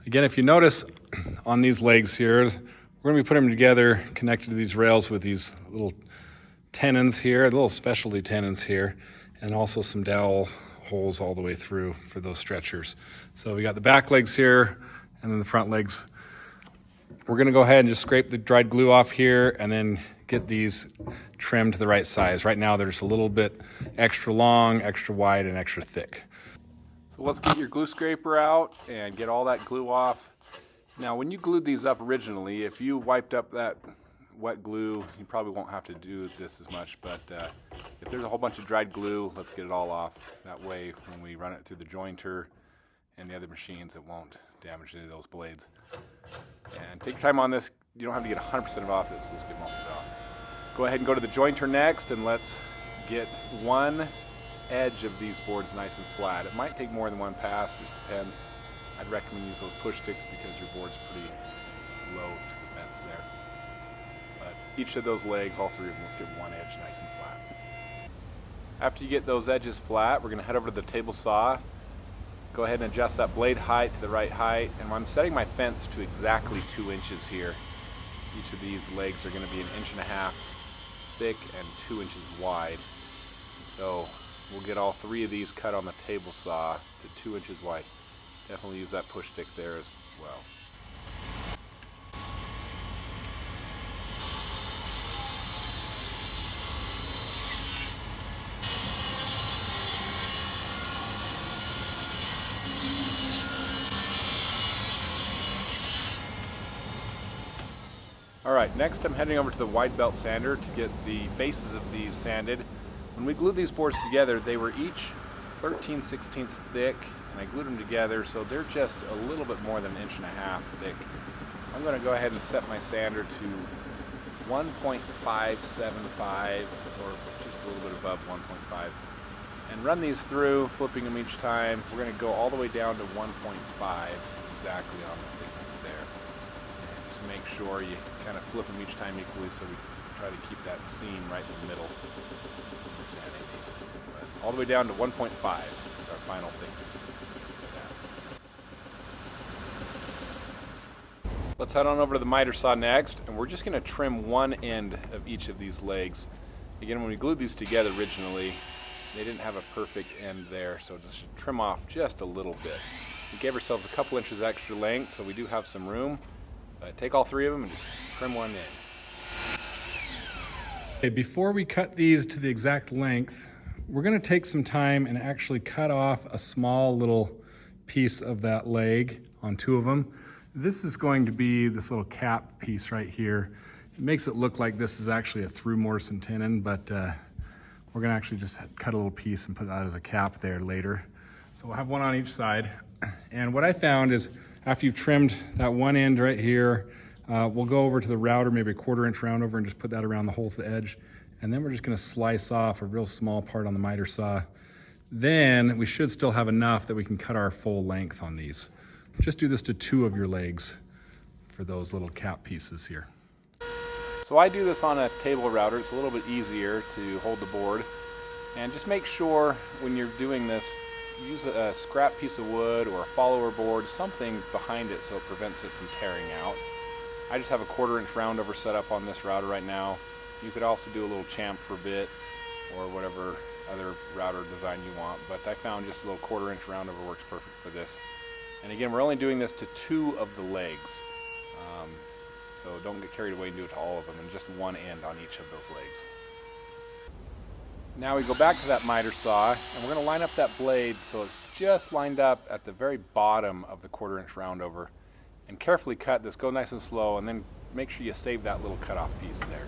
Again, if you notice on these legs here, we're going to be putting them together, connected to these rails with these little tenons here, little specialty tenons here, and also some dowel holes all the way through for those stretchers. So we got the back legs here, and then the front legs. We're going to go ahead and just scrape the dried glue off here and then get these trimmed to the right size. Right now they're just a little bit extra long, extra wide, and extra thick. So let's get your glue scraper out and get all that glue off. Now when you glued these up originally, if you wiped up that wet glue, you probably won't have to do this as much, but if there's a whole bunch of dried glue, let's get it all off. That way when we run it through the jointer and the other machines, it won't damage any of those blades. And take your time on this. You don't have to get 100% of it off. Let's get most of it off. Go ahead and go to the jointer next, and let's get one edge of these boards nice and flat. It might take more than one pass, just depends. I'd recommend use those push sticks because your board's pretty low to the fence there. But each of those legs, all three of them, let's get one edge nice and flat. After you get those edges flat, we're going to head over to the table saw. Go ahead and adjust that blade height to the right height. And I'm setting my fence to exactly 2 inches here. Each of these legs are going to be 1.5 inches thick and 2 inches wide. So we'll get all 3 of these cut on the table saw to 2 inches wide. Definitely use that push stick there as well. Alright, next I'm heading over to the wide belt sander to get the faces of these sanded. When we glued these boards together, they were each 13/16 thick, and I glued them together so they're just a little bit more than 1.5 inches thick. I'm going to go ahead and set my sander to 1.575, or just a little bit above 1.5, and run these through, flipping them each time. We're going to go all the way down to 1.5 exactly on the thickness there. And just make sure you kind of flip them each time equally so we try to keep that seam right in the middle when we're sanding these. But all the way down to 1.5 is our final thickness. Let's head on over to the miter saw next, and we're just going to trim one end of each of these legs. Again, when we glued these together originally, they didn't have a perfect end there, so just trim off just a little bit. We gave ourselves a couple inches extra length, so we do have some room. But take all 3 of them and just trim one end. Okay, before we cut these to the exact length, we're going to take some time and actually cut off a small little piece of that leg on 2 of them. This is going to be this little cap piece right here. It makes it look like this is actually a through mortise and tenon, but we're going to actually just cut a little piece and put that as a cap there later. So we'll have one on each side. And what I found is after you've trimmed that one end right here, we'll go over to the router, maybe a 1/4 inch round over, and just put that around the whole edge. And then we're just going to slice off a real small part on the miter saw. Then we should still have enough that we can cut our full length on these. Just do this to 2 of your legs for those little cap pieces here. So I do this on a table router. It's a little bit easier to hold the board. And just make sure when you're doing this, use a scrap piece of wood or a follower board, something behind it so it prevents it from tearing out. I just have a 1/4 inch round over set up on this router right now. You could also do a little chamfer bit or whatever other router design you want, but I found just a little 1/4 inch round over works perfect for this. And again, we're only doing this to 2 of the legs. So don't get carried away and do it to all of them, and just one end on each of those legs. Now we go back to that miter saw, and we're going to line up that blade so it's just lined up at the very bottom of the 1/4 inch round over. And carefully cut this, go nice and slow, and then make sure you save that little cutoff piece there.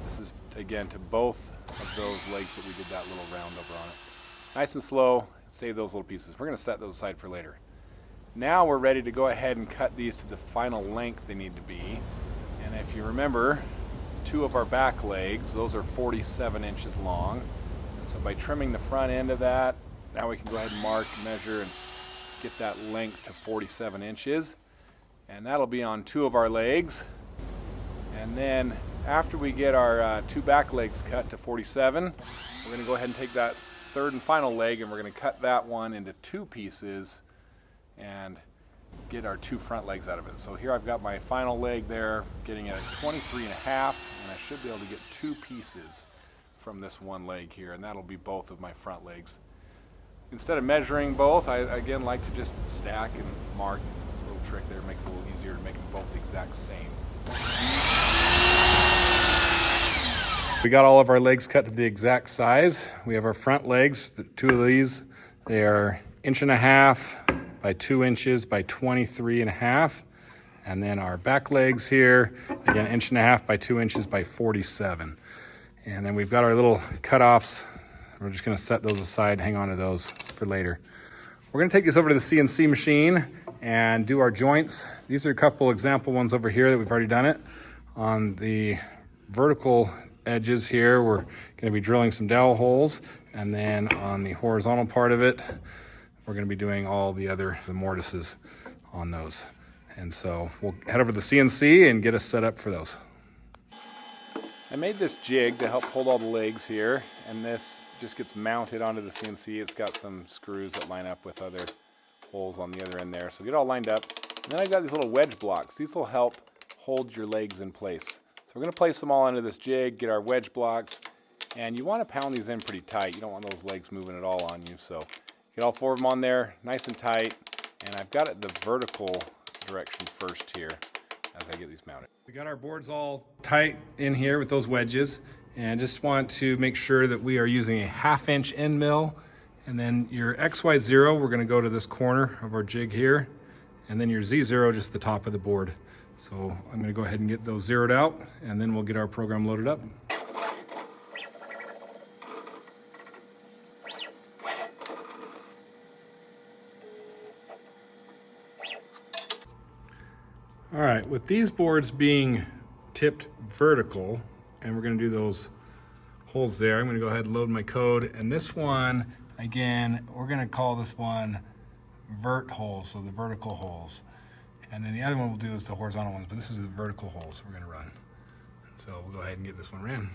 This is, again, to both of those legs that we did that little round over on it. Nice and slow, save those little pieces. We're going to set those aside for later. Now we're ready to go ahead and cut these to the final length they need to be. And if you remember, 2 of our back legs, those are 47 inches long. And so by trimming the front end of that, now we can go ahead and mark, measure, and get that length to 47 inches. And that'll be on 2 of our legs. And then after we get our 2 back legs cut to 47, we're going to go ahead and take that 3rd and final leg, and we're going to cut that one into 2 pieces. And get our 2 front legs out of it. So here I've got my final leg there, getting at 23.5, and I should be able to get 2 pieces from this one leg here, and that'll be both of my front legs. Instead of measuring both, I again like to just stack and mark. A little trick there, makes it a little easier to make them both the exact same. We got all of our legs cut to the exact size. We have our front legs, the 2 of these. They are 1.5 by 2 inches by 23.5. And then our back legs here, again, 1.5 by 2 inches by 47. And then we've got our little cutoffs. We're just gonna set those aside, hang on to those for later. We're gonna take this over to the CNC machine and do our joints. These are a couple example ones over here that we've already done it. On the vertical edges here, we're gonna be drilling some dowel holes. And then on the horizontal part of it, we're gonna be doing all the mortises on those. And so we'll head over to the CNC and get us set up for those. I made this jig to help hold all the legs here, and this just gets mounted onto the CNC. It's got some screws that line up with other holes on the other end there. So get all lined up. And then I've got these little wedge blocks. These will help hold your legs in place. So we're gonna place them all into this jig, get our wedge blocks, and you wanna pound these in pretty tight. You don't want those legs moving at all on you. So get all 4 of them on there, nice and tight. And I've got it the vertical direction first here as I get these mounted. We got our boards all tight in here with those wedges, and just want to make sure that we are using a 1/2 inch end mill. And then your XY0, we're gonna go to this corner of our jig here, and then your Z0, just the top of the board. So I'm gonna go ahead and get those zeroed out, and then we'll get our program loaded up. All right, with these boards being tipped vertical, and we're gonna do those holes there, I'm gonna go ahead and load my code. And this one, again, we're gonna call this one vert holes, so the vertical holes. And then the other one we'll do is the horizontal ones, but this is the vertical holes we're gonna run. So we'll go ahead and get this one ran.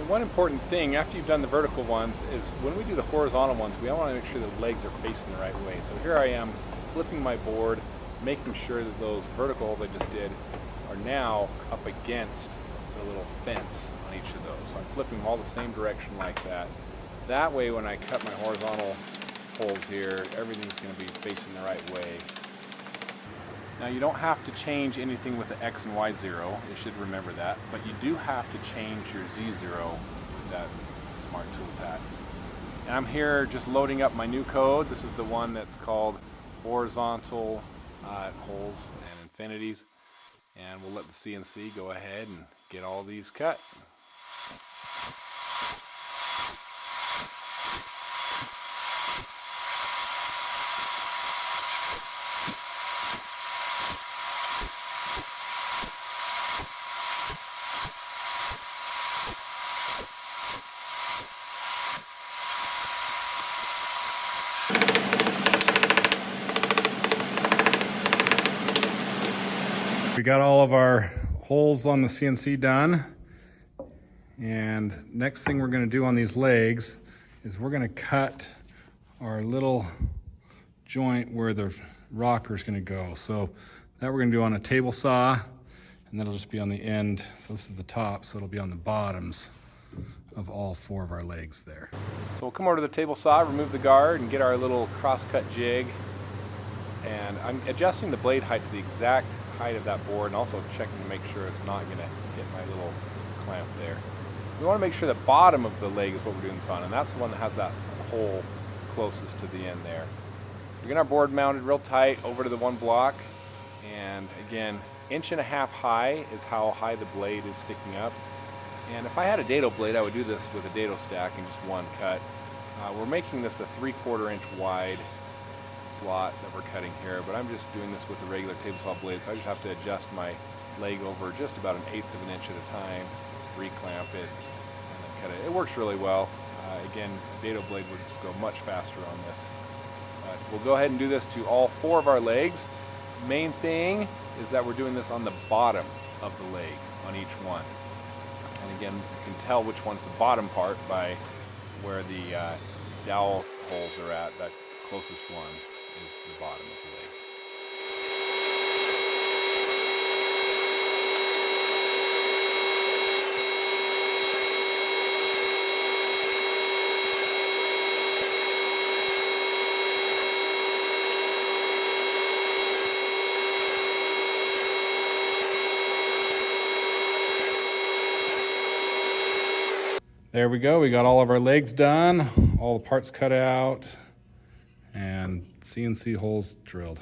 One important thing after you've done the vertical ones is when we do the horizontal ones, we want to make sure the legs are facing the right way. So here I am flipping my board, making sure that those vertical holes I just did are now up against the little fence on each of those. So I'm flipping them all the same direction like that. That way when I cut my horizontal holes here, everything's going to be facing the right way. Now you don't have to change anything with the X and Y zero, you should remember that, but you do have to change your Z zero with that smart tool pad. And I'm here just loading up my new code. This is the one that's called horizontal holes and infinities. And we'll let the CNC go ahead and get all these cut. We got all of our holes on the CNC done. And next thing we're gonna do on these legs is we're gonna cut our little joint where the rocker is gonna go. So that we're gonna do on a table saw, and that'll just be on the end. So this is the top, so it'll be on the bottoms of all 4 of our legs there. So we'll come over to the table saw, remove the guard, and get our little cross-cut jig. And I'm adjusting the blade height to the exact height of that board, and also checking to make sure it's not going to hit my little clamp there. We want to make sure the bottom of the leg is what we're doing this on, and that's the one that has that hole closest to the end there. We're getting our board mounted real tight over to the one block, and again, 1.5 inches high is how high the blade is sticking up. And if I had a dado blade, I would do this with a dado stack and just one cut. We're making this a 3/4 inch wide slot that we're cutting here, but I'm just doing this with a regular table saw blade, so I just have to adjust my leg over just about 1/8 of an inch at a time, reclamp it, and then cut it. It works really well. Again, a dado blade would go much faster on this. But we'll go ahead and do this to all 4 of our legs. Main thing is that we're doing this on the bottom of the leg on each one. And again, you can tell which one's the bottom part by where the dowel holes are at. That closest one is the bottom of the leg. There we go. We got all of our legs done, all the parts cut out, and CNC holes drilled.